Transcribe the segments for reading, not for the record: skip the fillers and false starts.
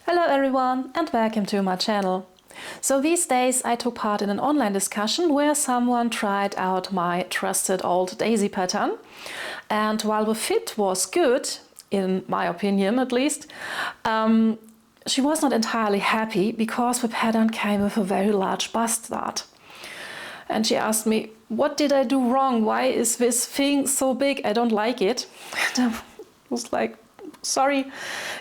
Hello everyone and welcome to my channel. So these days I took part in an online discussion where someone tried out my trusted old daisy pattern, and while the fit was good, in my opinion at least, she was not entirely happy because the pattern came with a very large bust dart. And she asked me, what did I do wrong? Why is this thing so big? I don't like it. And I was like, sorry,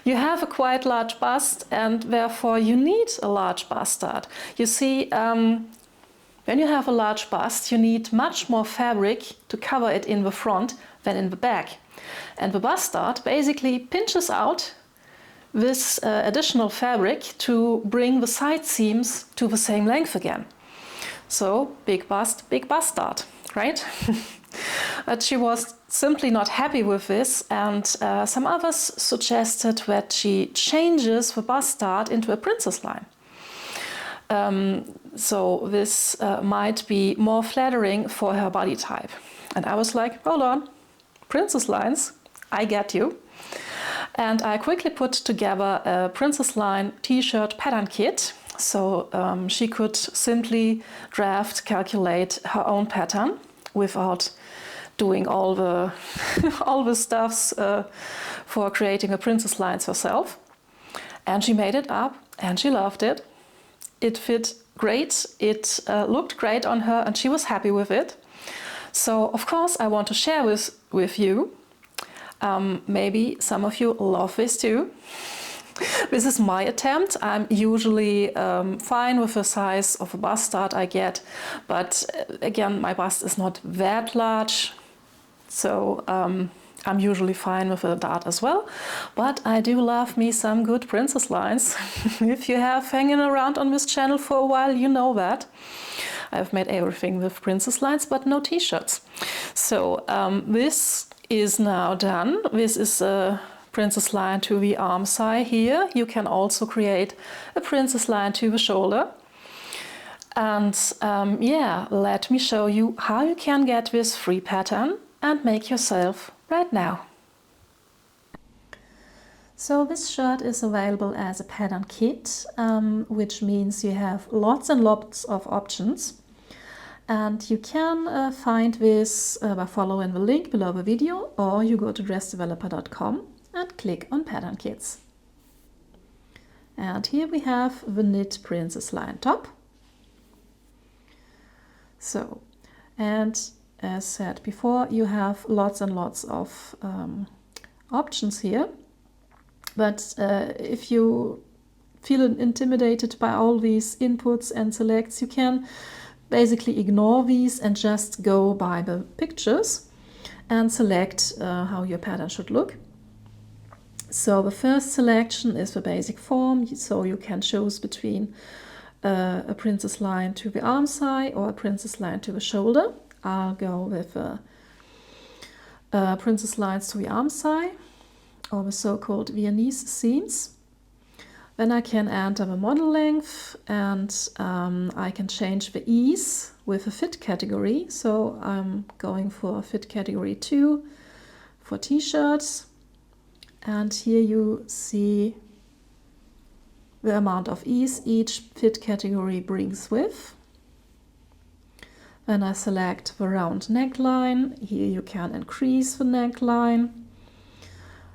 you have a quite large bust and therefore you need a large bust dart. You see, when you have a large bust, you need much more fabric to cover it in the front than in the back. And the bust dart basically pinches out this additional fabric to bring the side seams to the same length again. So big bust dart, right? But she was simply not happy with this, and some others suggested that she changes the bust dart into a princess line. So this might be more flattering for her body type. And I was like, hold on, princess lines, I get you. And I quickly put together a princess line t-shirt pattern kit. So she could simply calculate her own pattern without doing all the all the stuffs for creating a princess lines herself. And she made it up and she loved it. It fit great, it looked great on her and she was happy with it. So of course I want to share this with you. Maybe some of you love this too. This is my attempt. I'm usually fine with the size of a bust dart I get, but again, my bust is not that large, so I'm usually fine with a dart as well. But I do love me some good princess lines. If you have hanging around on this channel for a while, you know that. I've made everything with princess lines, but no t-shirts. So this is now done. This is a princess line to the arm side here. You can also create a princess line to the shoulder. And yeah, let me show you how you can get this free pattern and make yourself right now. So this shirt is available as a pattern kit, which means you have lots and lots of options. And you can find this by following the link below the video, or you go to dressdeveloper.com and click on pattern kits. And here we have the knit princess line top. So, and as said before, you have lots and lots of options here. But if you feel intimidated by all these inputs and selects, you can basically ignore these and just go by the pictures and select how your pattern should look. So the first selection is the basic form, so you can choose between a princess line to the arm side or a princess line to the shoulder. I'll go with princess lines to the arm side, or the so-called Viennese seams. Then I can enter the model length and I can change the ease with a fit category. So I'm going for fit category 2 for t-shirts. And here you see the amount of ease each fit category brings with. Then I select the round neckline. Here you can increase the neckline.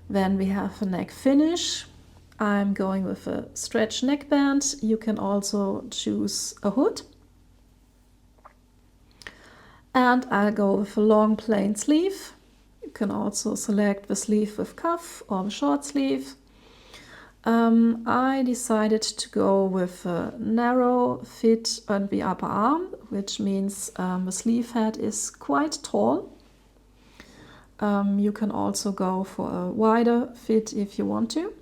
Then we have the neck finish. I'm going with a stretch neckband. You can also choose a hood. And I'll go with a long plain sleeve. You can also select the sleeve with cuff or the short sleeve. I decided to go with a narrow fit on the upper arm, which means the sleeve head is quite tall. You can also go for a wider fit if you want to.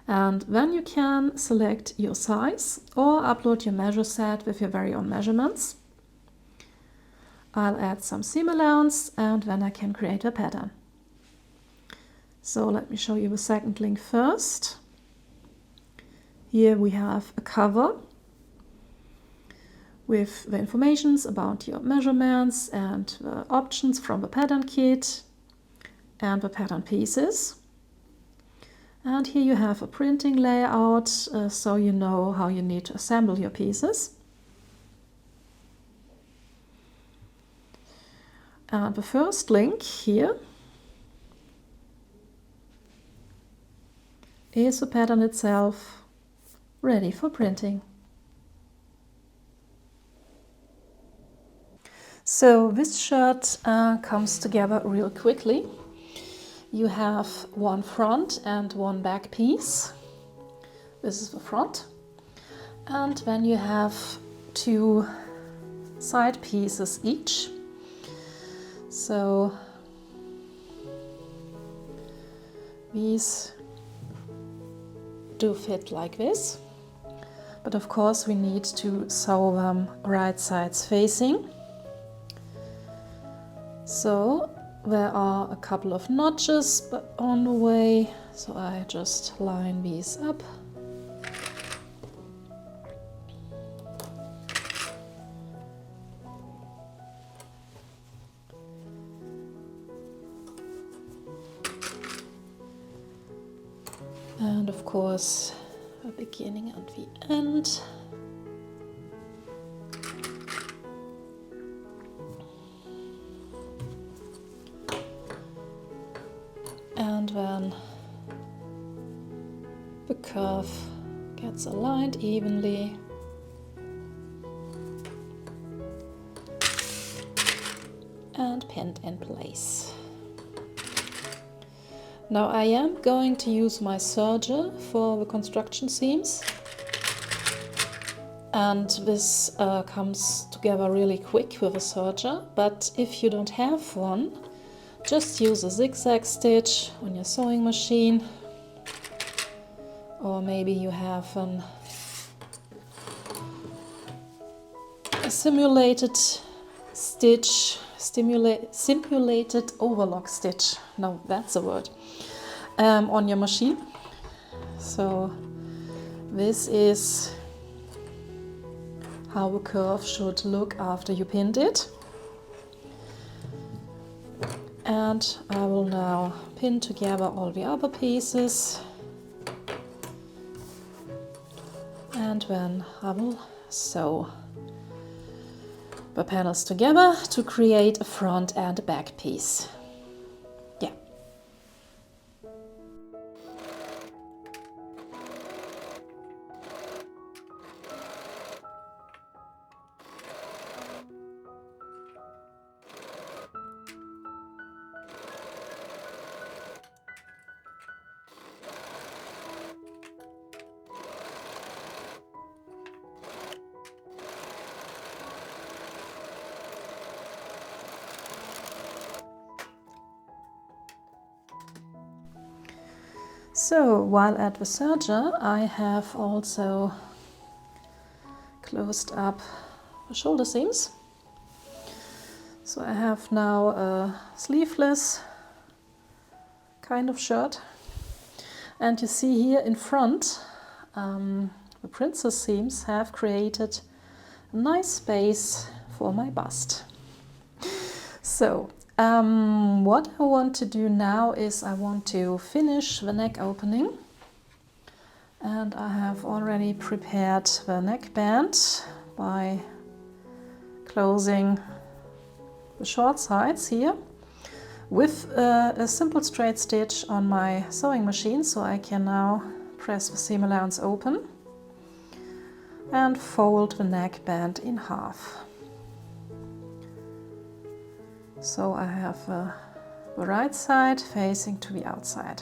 And then you can select your size or upload your measure set with your very own measurements. I'll add some seam allowance and then I can create a pattern. So let me show you the second link first. Here we have a cover with the informations about your measurements and the options from the pattern kit and the pattern pieces. And here you have a printing layout, so you know how you need to assemble your pieces. And the first link here is the pattern itself, ready for printing. So this shirt comes together real quickly. You have one front and one back piece. This is the front. And then you have two side pieces each. So these do fit like this. But of course we need to sew them right sides facing. So there are a couple of notches on the way, so I just line these up. And of course, the beginning and the end. And then the curve gets aligned evenly. And pinned in place. Now I am going to use my serger for the construction seams. And this comes together really quick with a serger, but if you don't have one, just use a zigzag stitch on your sewing machine, or maybe you have a simulated stitch, simulated overlock stitch, no, that's a word, on your machine. So this is how the curve should look after you pinned it. And I will now pin together all the other pieces, and then I will sew the panels together to create a front and a back piece. Yeah. So while at the serger, I have also closed up the shoulder seams. So I have now a sleeveless kind of shirt. And you see here in front, the princess seams have created a nice space for my bust. So what I want to do now is I want to finish the neck opening, and I have already prepared the neckband by closing the short sides here with a simple straight stitch on my sewing machine. So I can now press the seam allowance open and fold the neckband in half. So I have the right side facing to the outside.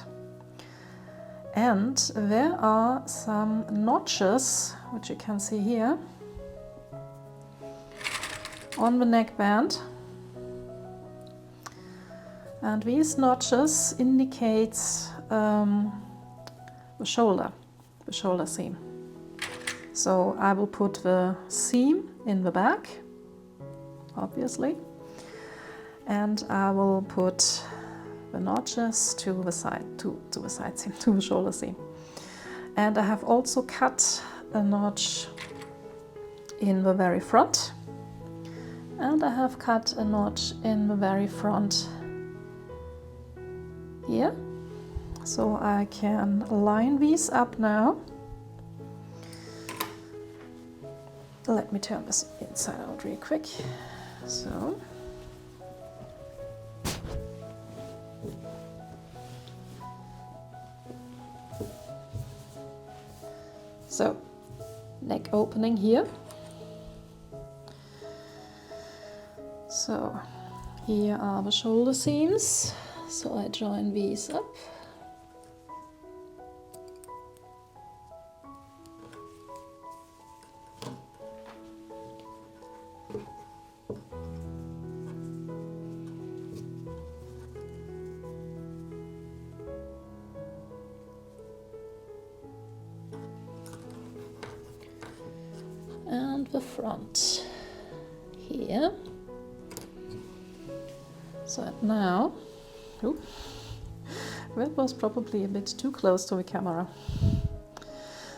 And there are some notches, which you can see here, on the neckband. And these notches indicates the shoulder seam. So I will put the seam in the back, obviously. And I will put the notches to the side, to the side seam, to the shoulder seam. And I have also cut a notch in the very front. And I have cut a notch in the very front here. So I can line these up now. Let me turn this inside out real quick. So, neck opening here. So, here are the shoulder seams. So I join these up. And the front here. So now, that was probably a bit too close to the camera.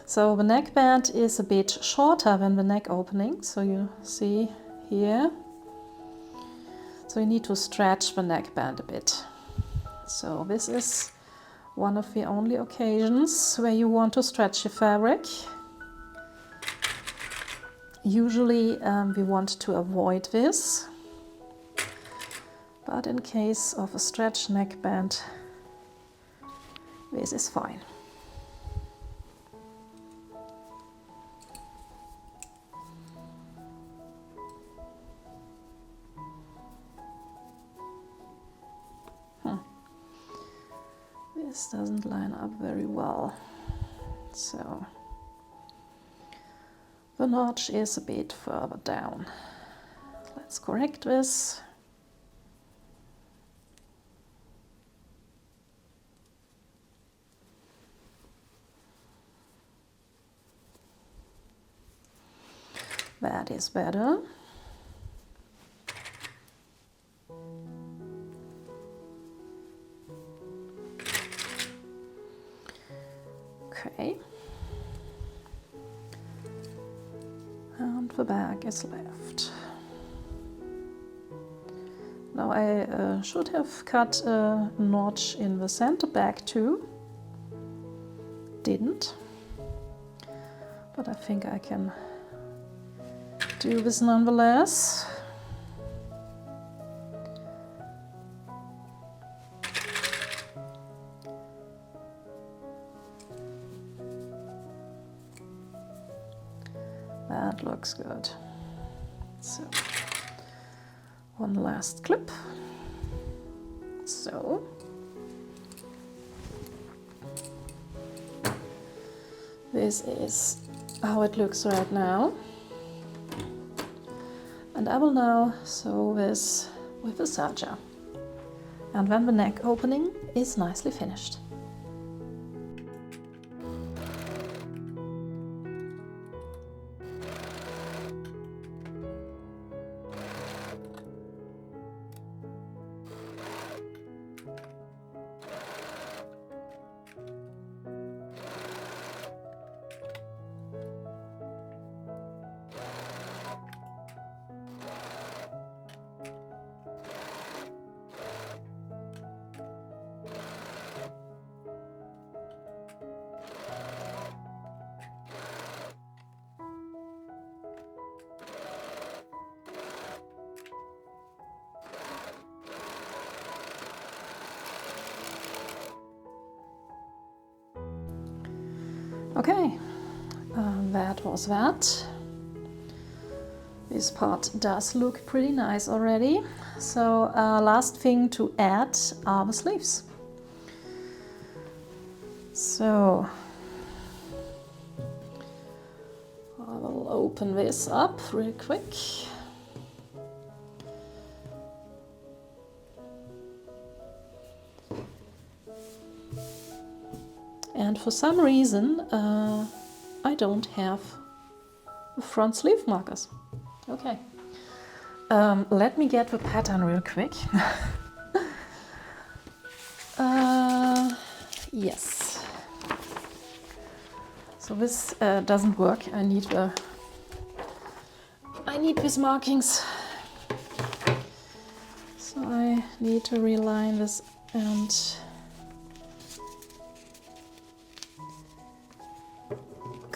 So the neckband is a bit shorter than the neck opening, so you see here. So you need to stretch the neckband a bit. So this is one of the only occasions where you want to stretch your fabric. Usually we want to avoid this, but in case of a stretched neckband, this is fine. This doesn't line up very well, so the notch is a bit further down. Let's correct this. That is better. Okay. And the back is left. Now I should have cut a notch in the center back too. Didn't. But I think I can do this nonetheless. That looks good. So, one last clip. So, this is how it looks right now. And I will now sew this with a serger. And then the neck opening is nicely finished. Okay, that was that. This part does look pretty nice already. So last thing to add are the sleeves. So I will open this up real quick. And for some reason, I don't have front sleeve markers. Okay, let me get the pattern real quick. Yes. So this doesn't work. I need these markings. So I need to reline this and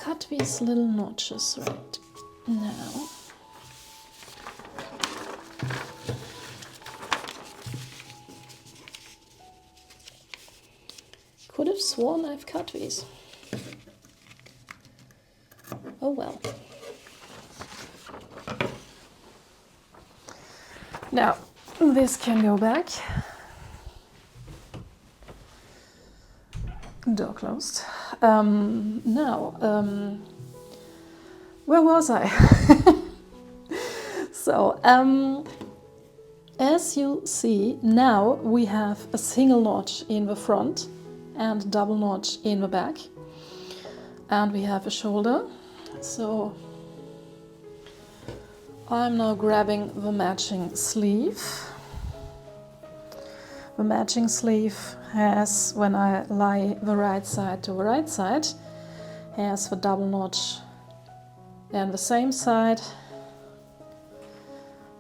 cut these little notches right now. Could have sworn I've cut these. Oh well. Now, this can go back. Door closed. Where was I? So, as you see, now we have a single notch in the front and double notch in the back. And we have a shoulder. So, I'm now grabbing the matching sleeve. The matching sleeve has, when I lie the right side to the right side, has the double notch and the same side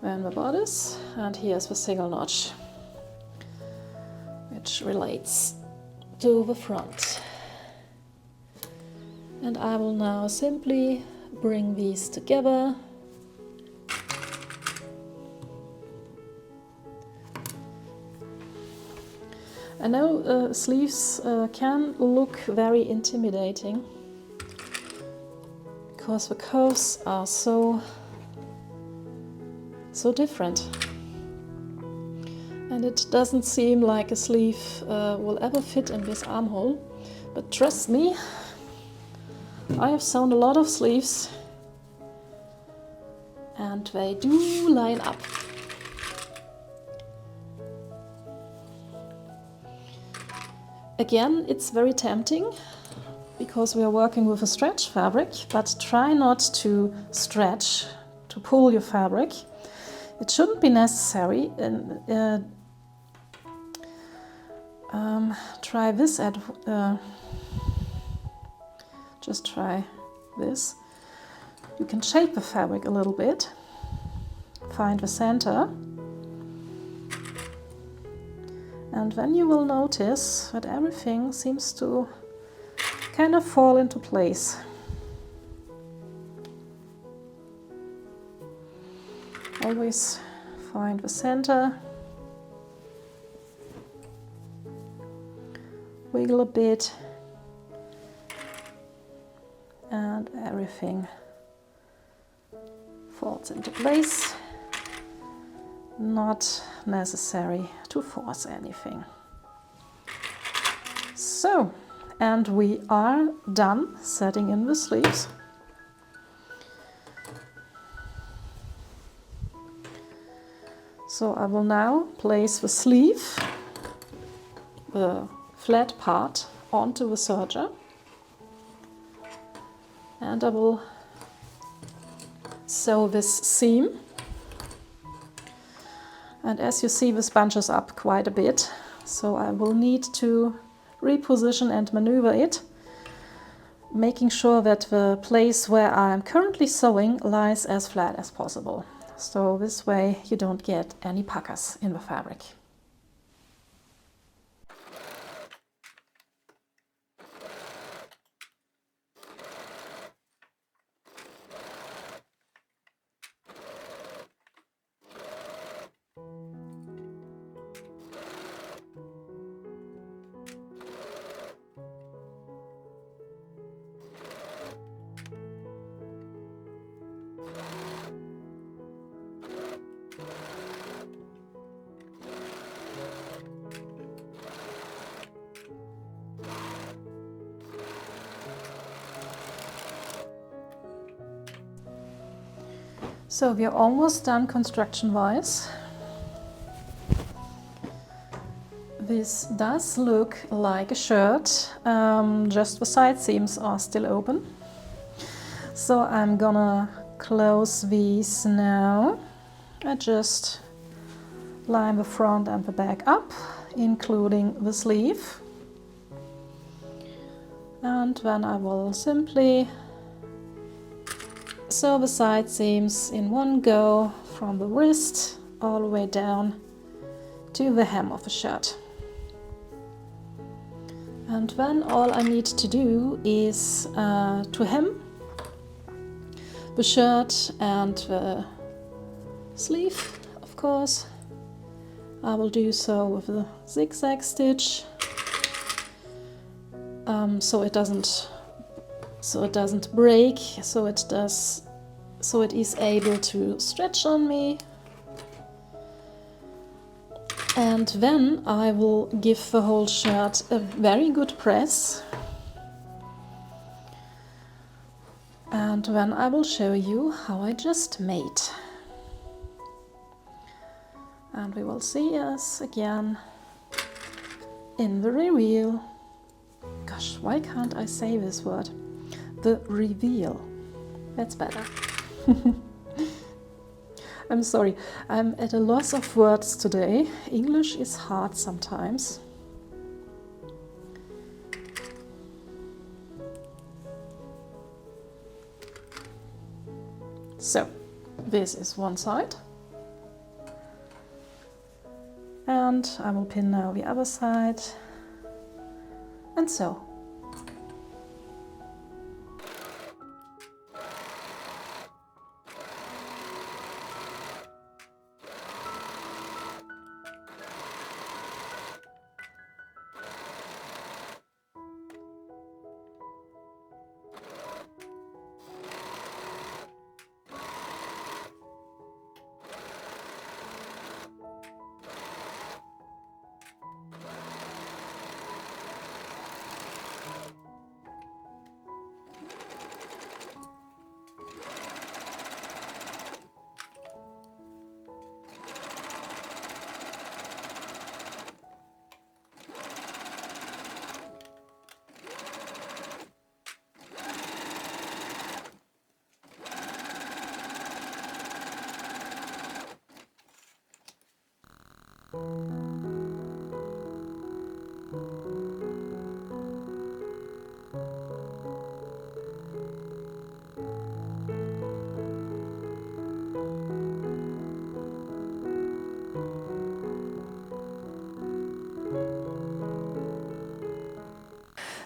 and the bodice, and here's the single notch, which relates to the front. And I will now simply bring these together. I know sleeves can look very intimidating because the curves are so different, and it doesn't seem like a sleeve will ever fit in this armhole, but trust me, I have sewn a lot of sleeves and they do line up. Again, it's very tempting because we are working with a stretch fabric, but try not to stretch to pull your fabric. It shouldn't be necessary. And try this at just try this. You can shape the fabric a little bit, find the center, and then you will notice that everything seems to kind of fall into place. Always find the center, wiggle a bit, and everything falls into place. Not necessary to force anything. So, and we are done setting in the sleeves. So I will now place the sleeve, the flat part, onto the serger, and I will sew this seam. And as you see, this bunches up quite a bit, so I will need to reposition and maneuver it, making sure that the place where I'm currently sewing lies as flat as possible. So this way you don't get any puckers in the fabric. So we are almost done construction-wise. This does look like a shirt, just the side seams are still open. So I'm gonna close these now. I just line the front and the back up, including the sleeve. And then I will simply sew the side seams in one go from the wrist all the way down to the hem of the shirt. And then all I need to do is to hem the shirt and the sleeve, of course. I will do so with a zigzag stitch, so it doesn't break, so it is able to stretch on me. And then I will give the whole shirt a very good press. And then I will show you how I just made. And we will see us again in the reveal. Gosh, why can't I say this word? The reveal. That's better. I'm sorry, I'm at a loss of words today. English is hard sometimes. So, this is one side. And I will pin now the other side. And so.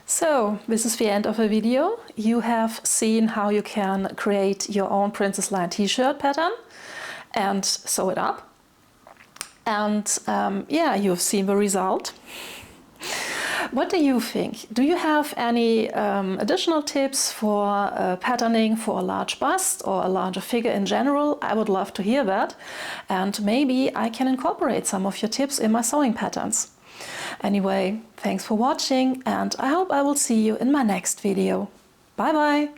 So, this is the end of the video. You have seen how you can create your own Princess Line t-shirt pattern and sew it up. And yeah, you've seen the result. What do you think? Do you have any additional tips for patterning for a large bust or a larger figure in general? I would love to hear that. And maybe I can incorporate some of your tips in my sewing patterns. Anyway, thanks for watching, and I hope I will see you in my next video. Bye bye!